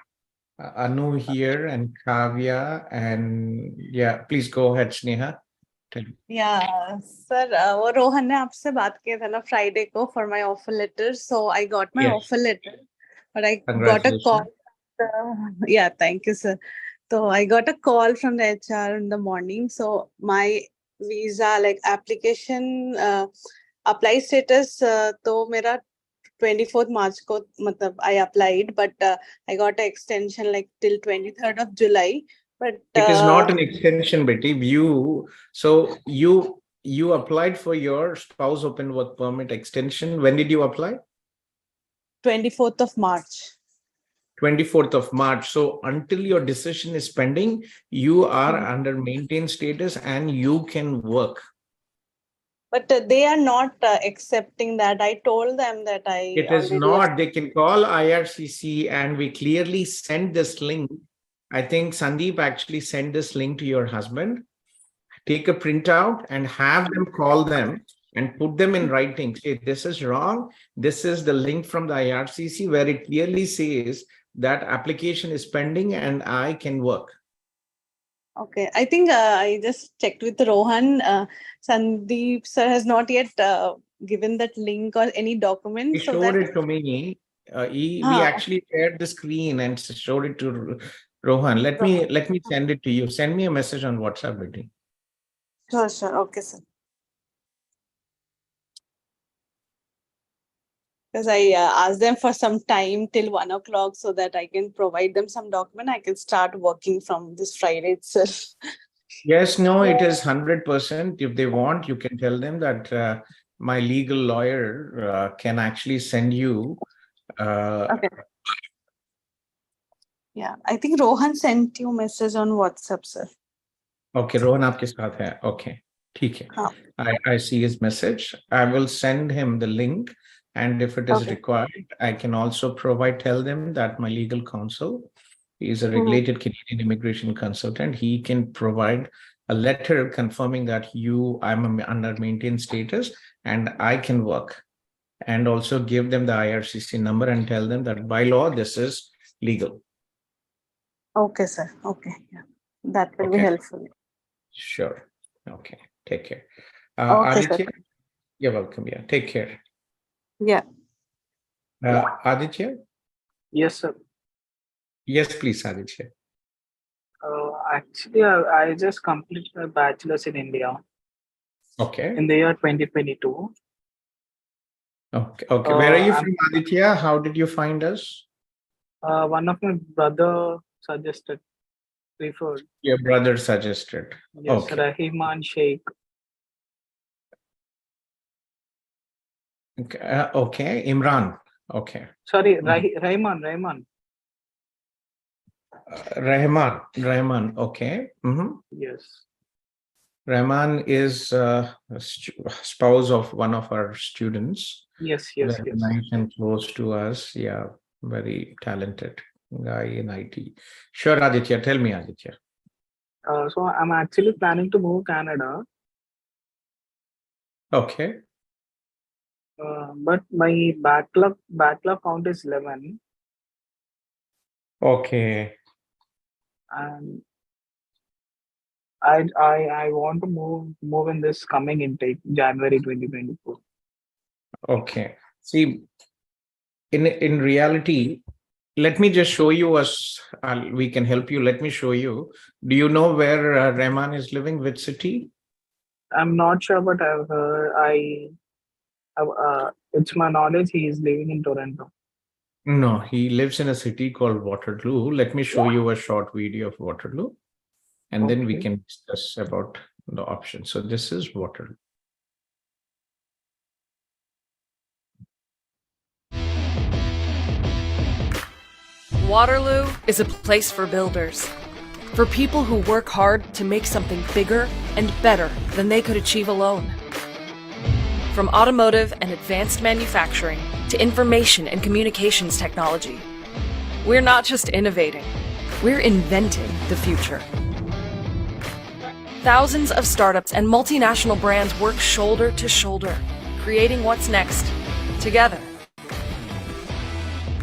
S1: Anu here and Kavya, and yeah, please go ahead, Sneha. Tell me.
S7: Yeah, sir. वो रोहन ने आपसे बात किया था ना Friday को for my offer letter. So I got my
S1: Yes.
S7: offer letter, but I got a
S1: Congratulations.
S7: call. Yeah, thank you, sir. So I got a call from the HR in the morning. So my visa, like application, apply status, तो मेरा 24th March को मतलब I applied, but I got an extension like till 23rd of July. But
S1: It is not an extension, Betty. You applied for your spouse open work permit extension. When did you apply?
S7: 24th of March.
S1: 24th of March. So until your decision is pending, you are under maintain status and you can work.
S7: But they are not accepting that. I told them that I.
S1: It is not. They can call IRCC, and we clearly send this link. I think Sandeep actually sent this link to your husband. Take a printout and have them call them and put them in writing. Say, this is wrong. This is the link from the IRCC where it clearly says that application is pending and I can work.
S7: Okay, I think I just checked with Rohan. Sandeep sir has not yet given that link or any document.
S1: He showed it to me. We actually shared the screen and showed it to Rohan. Let me send it to you. Send me a message on WhatsApp, Betty.
S7: Sure. Okay, sir. Because I asked them for some time till 1 o'clock so that I can provide them some document. I can start working from this Friday itself.
S1: Yes, no, it is 100%. If they want, you can tell them that my legal lawyer can actually send you.
S7: Okay. Yeah, I think Rohan sent you message on WhatsApp, sir.
S1: Okay, Rohan आपके साथ है. Okay, ठीक है.
S7: हाँ.
S1: I see his message. I will send him the link, and if it is
S7: Okay.
S1: required, I can also tell them that my legal counsel is a regulated Canadian immigration consultant. He can provide a letter confirming that I'm under maintained status and I can work, and also give them the IRCC number and tell them that by law, this is legal.
S7: Okay, sir. Okay. Yeah. That will be
S1: Okay.
S7: helpful.
S1: Sure. Okay. Take care.
S7: Okay,
S1: Aditya,
S7: sir.
S1: you're welcome. Yeah. Take care.
S7: Yeah.
S1: Aditya?
S3: Yes, sir.
S1: Yes, please, Aditya.
S3: Actually, I just completed my bachelor's in India
S1: Okay.
S3: in the year 2022.
S1: Okay. Okay. Where are you
S3: I'm-
S1: from, Aditya? How did you find us?
S3: One of my brother suggested, referred.
S1: Your brother suggested.
S3: Yes,
S1: Okay.
S3: Rahiman Sheikh.
S1: Okay. Imran. Okay.
S3: Sorry,
S1: Mhm.
S3: Rahman.
S1: Rahman. Okay. Mhm.
S3: Yes.
S1: Rahman is a spouse of one of our students.
S3: Yes.
S1: Very nice and close to us. Yeah. Very talented guy in IT. Sure, Aditya. Tell me, Aditya.
S3: So I'm actually planning to move Canada,
S1: Okay.
S3: but my backlog count is 11,
S1: Okay.
S3: and I want to move in this coming intake, January 2024.
S1: Okay. See, in reality, let me just show you us. We can help you. Let me show you. Do you know where Rahman is living? Which city?
S3: I'm not sure, but I've heard, it's my knowledge he is living in Toronto.
S1: No, he lives in a city called Waterloo. Let me show you a short video of Waterloo, and then we
S3: Okay.
S1: can discuss about the options. So this is Waterloo.
S8: Waterloo is a place for builders, for people who work hard to make something bigger and better than they could achieve alone. From automotive and advanced manufacturing to information and communications technology, we're not just innovating, we're inventing the future. Thousands of startups and multinational brands work shoulder to shoulder, creating what's next, together.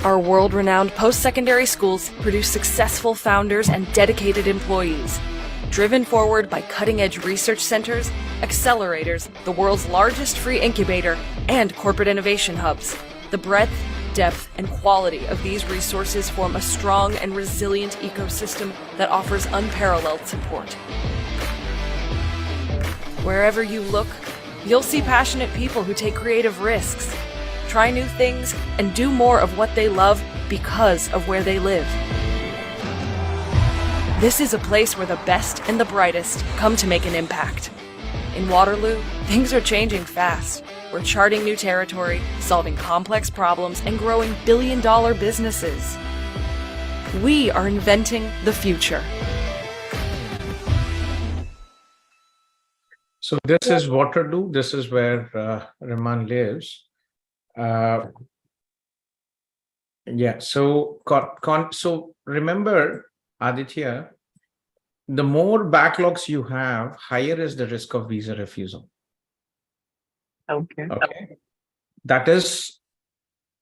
S8: Our world-renowned post-secondary schools produce successful founders and dedicated employees, driven forward by cutting-edge research centers, accelerators, the world's largest free incubator, and corporate innovation hubs. The breadth, depth, and quality of these resources form a strong and resilient ecosystem that offers unparalleled support. Wherever you look, you'll see passionate people who take creative risks, try new things, and do more of what they love because of where they live. This is a place where the best and the brightest come to make an impact. In Waterloo, things are changing fast. We're charting new territory, solving complex problems, and growing billion-dollar businesses. We are inventing the future.
S1: So this is Waterloo. This is where Rahman lives. Yeah. So so remember, Aditya, the more backlogs you have, higher is the risk of visa refusal.
S3: Okay.
S1: Okay. That is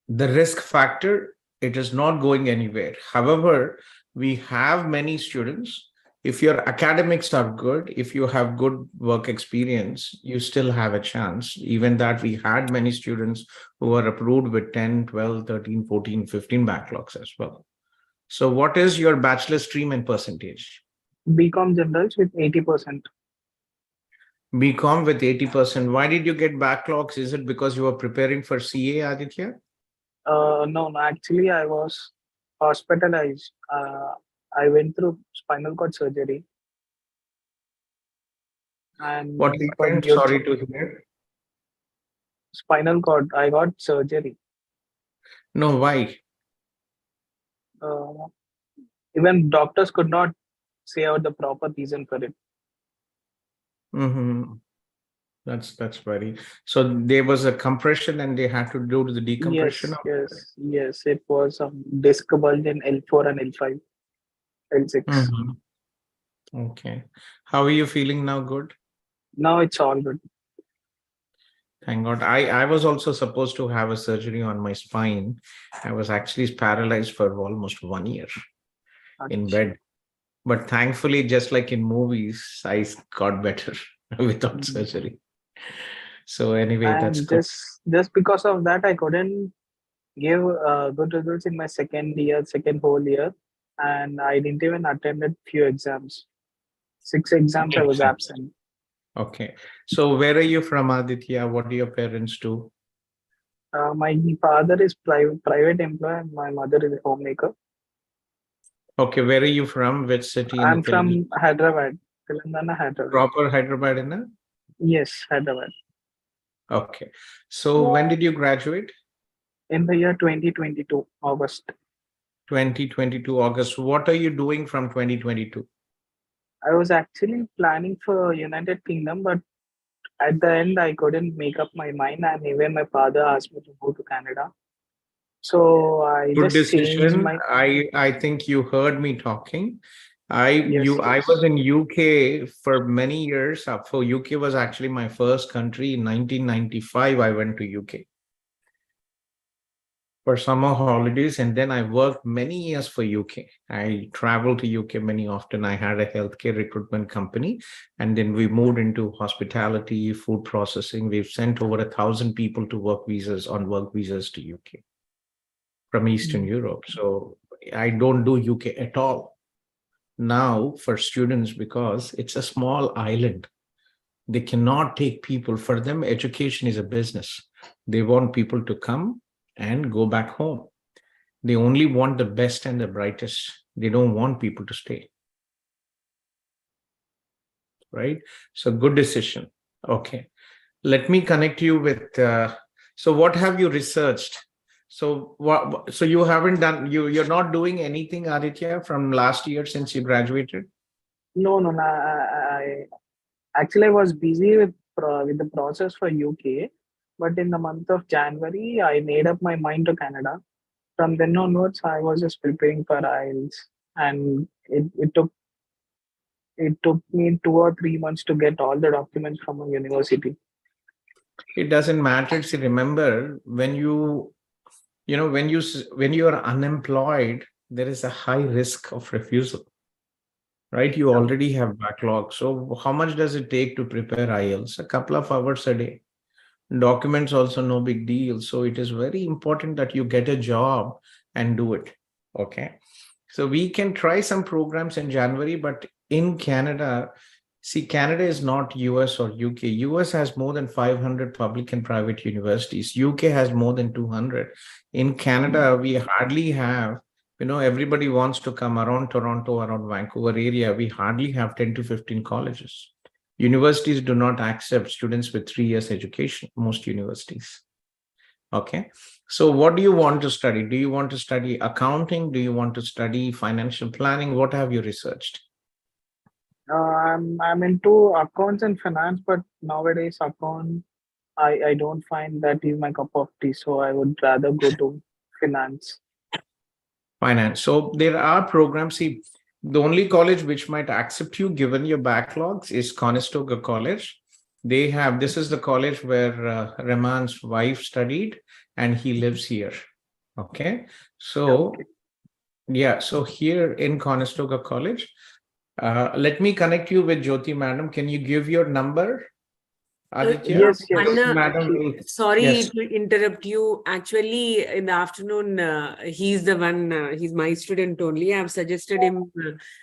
S1: the risk factor. It is not going anywhere. However, we have many students. If your academics are good, if you have good work experience, you still have a chance. Even that we had many students who are approved with 10, 12, 13, 14, 15 backlogs as well. So what is your bachelor stream and percentage?
S3: BCom Generals with 80%.
S1: BCom with 80%. Why did you get backlogs? Is it because you were preparing for CA, Aditya?
S3: No, actually I was hospitalized. I went through spinal cord surgery. And
S1: What
S3: because
S1: happened? Sorry to hear.
S3: spinal cord. I got surgery.
S1: No, why?
S3: Uh, Even doctors could not say out the proper reason for it.
S1: Hmm. That's very. So there was a compression and they had to do the decompression
S3: Yes,
S1: of it.
S3: yes, yes. It was a disc bulge in L4 and L5, L6.
S1: Mhm. Okay. How are you feeling now? Good.
S3: Now it's all good.
S1: Thank God. I was also supposed to have a surgery on my spine. I was actually paralyzed for almost 1 year in bed. But thankfully, just like in movies, I got better without
S3: Mhm.
S1: surgery. So anyway, that's
S3: And
S1: good.
S3: just because of that, I couldn't give good results in my second whole year, and I didn't even attend a few exams. 6 exams I
S1: Makes
S3: was
S1: sense.
S3: absent.
S1: Okay. So where are you from, Aditya? What do your parents do?
S3: My father is private employee, and my mother is a homemaker.
S1: Okay, where are you from? Which city in the
S3: I'm
S1: Telugu?
S3: from Hyderabad, Telangana, Hyderabad.
S1: Proper Hyderabad, in a?
S3: Yes, Hyderabad.
S1: Okay. So when did you graduate?
S3: In the year 2022, August.
S1: 2022 August. What are you doing from 2022?
S3: I was actually planning for United Kingdom, but at the end I couldn't make up my mind, and even my father asked me to go to Canada. So I
S1: Good
S3: just changed
S1: decision.
S3: my
S1: I think you heard me talking.
S3: yes,
S1: I was
S3: yes.
S1: in UK for many years. For UK was actually my first country. In 1995, I went to UK for summer holidays, and then I worked many years for UK. I traveled to UK many often. I had a healthcare recruitment company, and then we moved into hospitality, food processing. We've sent over 1,000 people to work visas to UK from Eastern
S3: Mm.
S1: Europe. So I don't do UK at all now for students because it's a small island. They cannot take people. For them, education is a business. They want people to come and go back home. They only want the best and the brightest. They don't want people to stay. Right? So good decision. Okay. Let me connect you with. So what have you researched? So what? So you haven't done. You're not doing anything, Aditya, from last year since you graduated.
S3: No, no, no. Actually I was busy with the process for UK, but in the month of January I made up my mind to Canada. From then onwards, I was just preparing for IELTS, and it took me 2 or 3 months to get all the documents from a university.
S1: It doesn't matter. See, remember when you are unemployed, there is a high risk of refusal, right? You
S3: Yeah.
S1: already have backlog. So how much does it take to prepare IELTS? A couple of hours a day. Documents also no big deal. So it is very important that you get a job and do it. Okay. So we can try some programs in January, but in Canada, see, Canada is not US or UK. US has more than 500 public and private universities. UK has more than 200. In Canada, we hardly have, everybody wants to come around Toronto, around Vancouver area. We hardly have 10 to 15 colleges. Universities do not accept students with 3 years education, most universities. Okay. So what do you want to study? Do you want to study accounting? Do you want to study financial planning? What have you researched?
S3: I'm into accounts and finance, but nowadays I don't find that is my cup of tea. So I would rather go to finance.
S1: Finance. So there are programs. See, the only college which might accept you given your backlogs is Conestoga College. This is the college where Rahman's wife studied and he lives here. Okay. So,
S3: Okay.
S1: yeah. So here in Conestoga College, let me connect you with Jyoti Madam. Can you give your number, Aditya?
S3: Yes, yes.
S1: Jyoti
S9: Anna,
S1: Madam will,
S9: sorry
S1: yes.
S9: to interrupt you. Actually, in the afternoon, he's the one, he's my student only. I've suggested him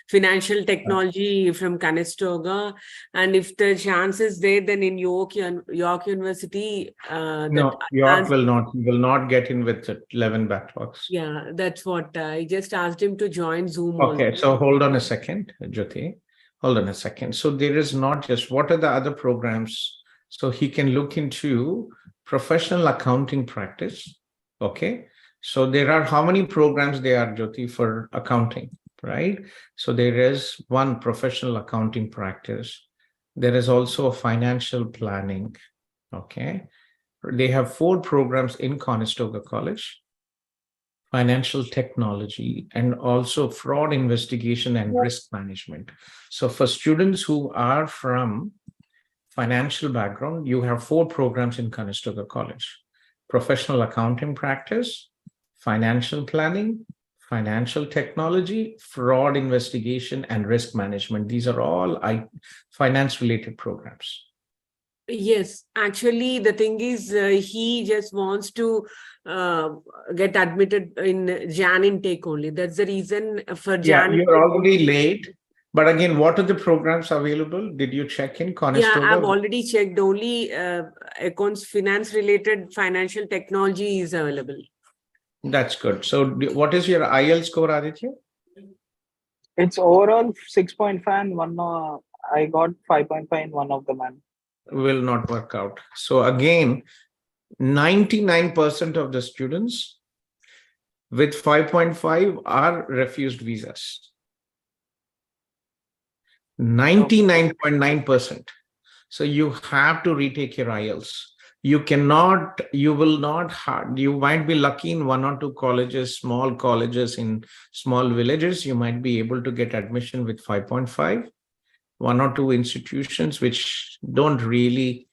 S9: financial technology from Conestoga. And if the chance is there, then in York University,
S1: No, York will not get in with 11 backlogs.
S9: yeah, that's what I just asked him to join Zoom
S1: Okay,
S9: also.
S1: so hold on a second, Jyoti. Hold on a second. So there is not just, what are the other programs? So he can look into professional accounting practice. Okay. So there are how many programs there are, Jyoti, for accounting, right? So there is one professional accounting practice. There is also a financial planning. Okay. They have 4 programs in Conestoga College: financial technology, and also fraud investigation and risk management. So for students who are from financial background, you have 4 programs in Conestoga College: professional accounting practice, financial planning, financial technology, fraud investigation, and risk management. These are all finance related programs.
S9: Yes, actually, the thing is, he just wants to get admitted in Jan intake only. That's the reason for Jan.
S1: Yeah, you're already late. But again, what are the programs available? Did you check in Conestoga?
S9: Yeah, I've already checked. Only accounts, finance related, financial technology is available.
S1: That's good. So what is your IELTS score, Aditya?
S3: It's overall 6.5 and one. I got 5.5 in one of them.
S1: Will not work out. So again, 99% of the students with 5.5 are refused visas. 99.9%. So you have to retake your IELTS. You cannot, you will not, you might be lucky in 1 or 2 colleges, small colleges in small villages. You might be able to get admission with 5.5. 1 or 2 institutions which don't really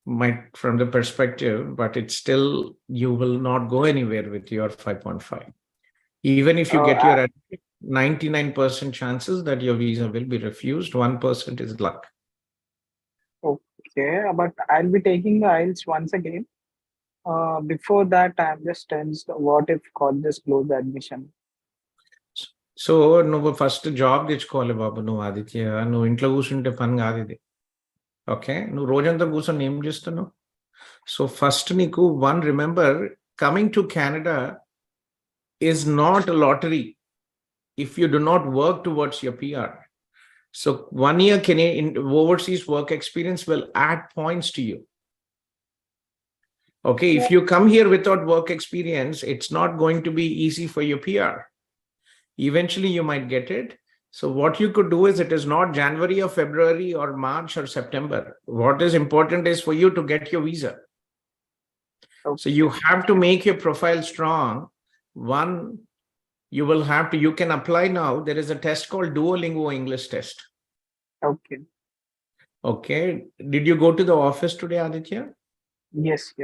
S1: might from the perspective, but it's still, you will not go anywhere with your 5.5. Even if you get your 99% chances that your visa will be refused, 1% is luck.
S3: Okay, but I'll be taking the IELTS once again. Before that, I'm just tensed. What if colleges close the admission?
S1: So నువ్వు first job తెచ్చుకోవాలి బాబు. నువ్వు ఆదిత్య, నువ్వు ఇంట్లో కూర్చుంటే పని కాదు ఇది. Okay, నువ్వు రోజంతా కూర్చొని ఏం చేస్తున్నావు? సో ఫస్ట్ నీకు remember, coming to Canada is not a lottery if you do not work towards your PR. So 1 year Canadian overseas work experience will add points to you. Okay, if you come here without work experience, it's not going to be easy for your PR. Eventually you might get it. So what you could do is, it is not January or February or March or September. What is important is for you to get your visa. So you have to make your profile strong. One, you will have to, you can apply now. There is a test called Duolingo English test.
S3: Okay.
S1: Okay. Did you go to the office today, Aditya?
S3: Yes.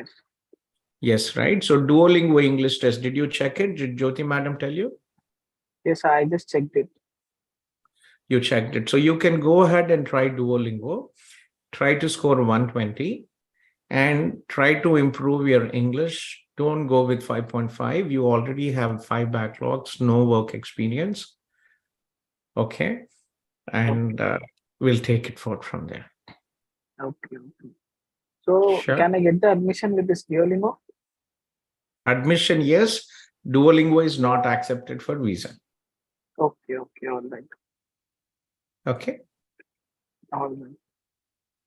S1: Yes, right. So Duolingo English test, did you check it? Did Jyoti madam tell you?
S3: Yes, I just checked it.
S1: You checked it. So you can go ahead and try Duolingo, try to score 120 and try to improve your English. Don't go with 5.5. You already have 5 backlogs, no work experience. Okay. And we'll take it forward from there.
S3: Okay. So
S1: Sure.
S3: Can I get the admission with this Duolingo?
S1: Admission, yes. Duolingo is not accepted for visa.
S3: Okay, all right.
S1: Okay.
S3: All right.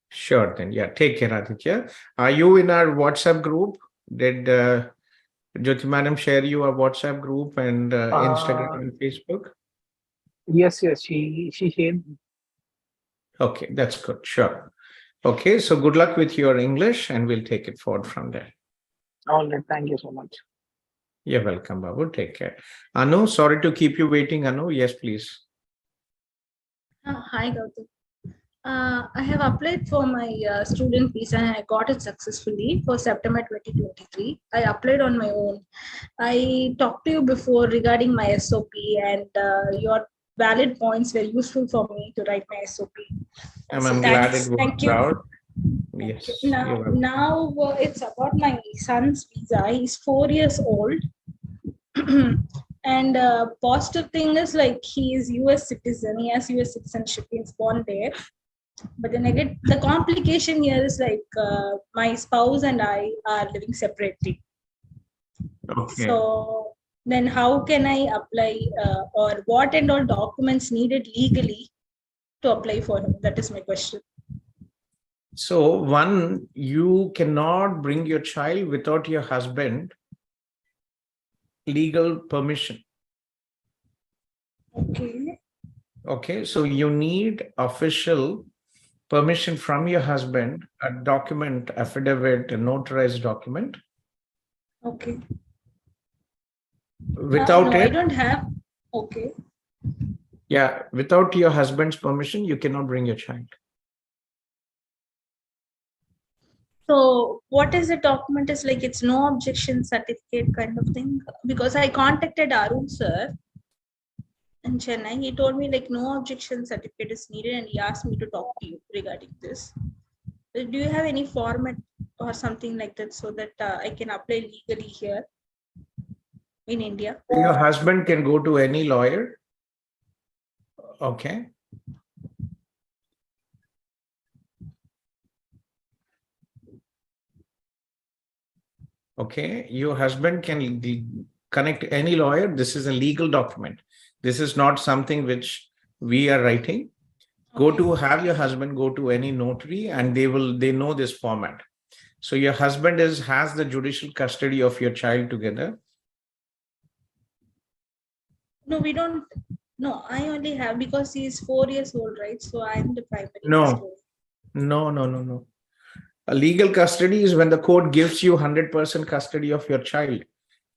S1: Sure then. Yeah, take care, Aditya. Are you in our WhatsApp group? Did Jyoti madam share you a WhatsApp group and Instagram and Facebook?
S3: Yes, she shared.
S1: Okay, that's good. Sure. Okay, so good luck with your English and we'll take it forward from there.
S3: All right, thank you so much.
S1: You're welcome, Babu. Take care. Anu, sorry to keep you waiting. Anu, yes, please.
S10: Hi, Gautham. I have applied for my student visa and I got it successfully for September 2023. I applied on my own. I talked to you before regarding my SOP, and your valid points were useful for me to write my SOP.
S1: I'm glad it worked out. Yes.
S10: Now it's about my son's visa. He's 4 years old. And positive thing is, like, he is US citizen. He has US citizenship. He's born there. But the complication here is, like, my spouse and I are living separately.
S1: Okay.
S10: So then how can I apply, or what and all documents needed legally to apply for him? That is my question.
S1: So one, you cannot bring your child without your husband legal permission.
S10: Okay.
S1: Okay, so you need official permission from your husband, a document, affidavit, a notarized document.
S10: Okay.
S1: Without
S10: no, I
S1: it,
S10: don't have. Okay.
S1: yeah, without your husband's permission, you cannot bring your child.
S10: So what is the document? Is like it's no objection certificate kind of thing? Because I contacted Arun sir in Chennai. He told me like no objection certificate is needed, and he asked me to talk to you regarding this. Do you have any format or something like that so that I can apply legally here in India?
S1: Your husband can go to any lawyer. Okay. Okay, your husband can connect any lawyer. This is a legal document. This is not something which we are writing. Go to have your husband go to any notary, and they know this format. So your husband has the judicial custody of your child together.
S10: No, we don't. No, I only have because he is 4 years old, right? So I'm the primary
S1: No.
S10: custodian.
S1: No. A legal custody is when the court gives you 100% custody of your child.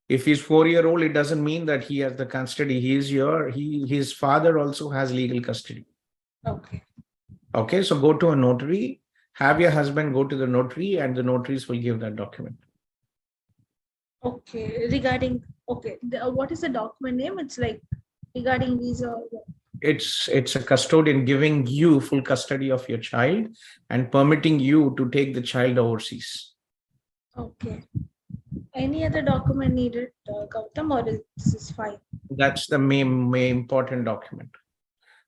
S1: If he's 4-year-old, it doesn't mean that he has the custody. His father also has legal custody.
S10: Okay.
S1: Okay, so go to a notary, have your husband go to the notary, and the notaries will give that document.
S10: Okay. Regarding what is the document name? It's like regarding visa.
S1: It's a custodian giving you full custody of your child and permitting you to take the child overseas.
S10: Okay. Any other document needed, Gautham, or this is fine?
S1: That's the main important document.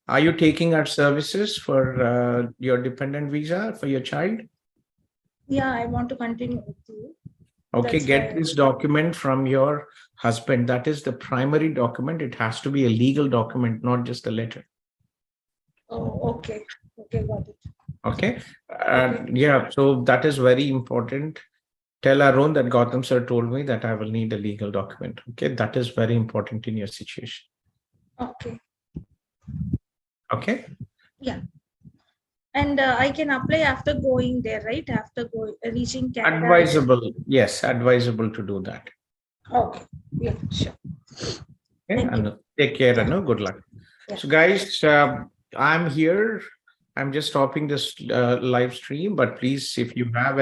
S1: Are you taking our services for your dependent visa for your child?
S10: Yeah, I want to continue with you.
S1: Okay,
S10: That's
S1: get
S10: why-
S1: this document from your husband. That is the primary document. It has to be a legal document, not just a letter.
S10: Oh, okay. Okay, got it.
S1: Okay. Yeah, so that is very important. Tell Arun that Gautham sir told me that I will need a legal document. Okay, that is very important in your situation.
S10: Okay.
S1: Okay.
S10: Yeah. And I can apply after going there, right? After reaching Canada.
S1: Advisable. Yes, advisable to do that.
S10: Okay. Yeah, sure.
S1: Okay, and take care, and good luck.
S10: Yeah.
S1: So guys, I'm here. I'm just stopping this live stream, but please, if you have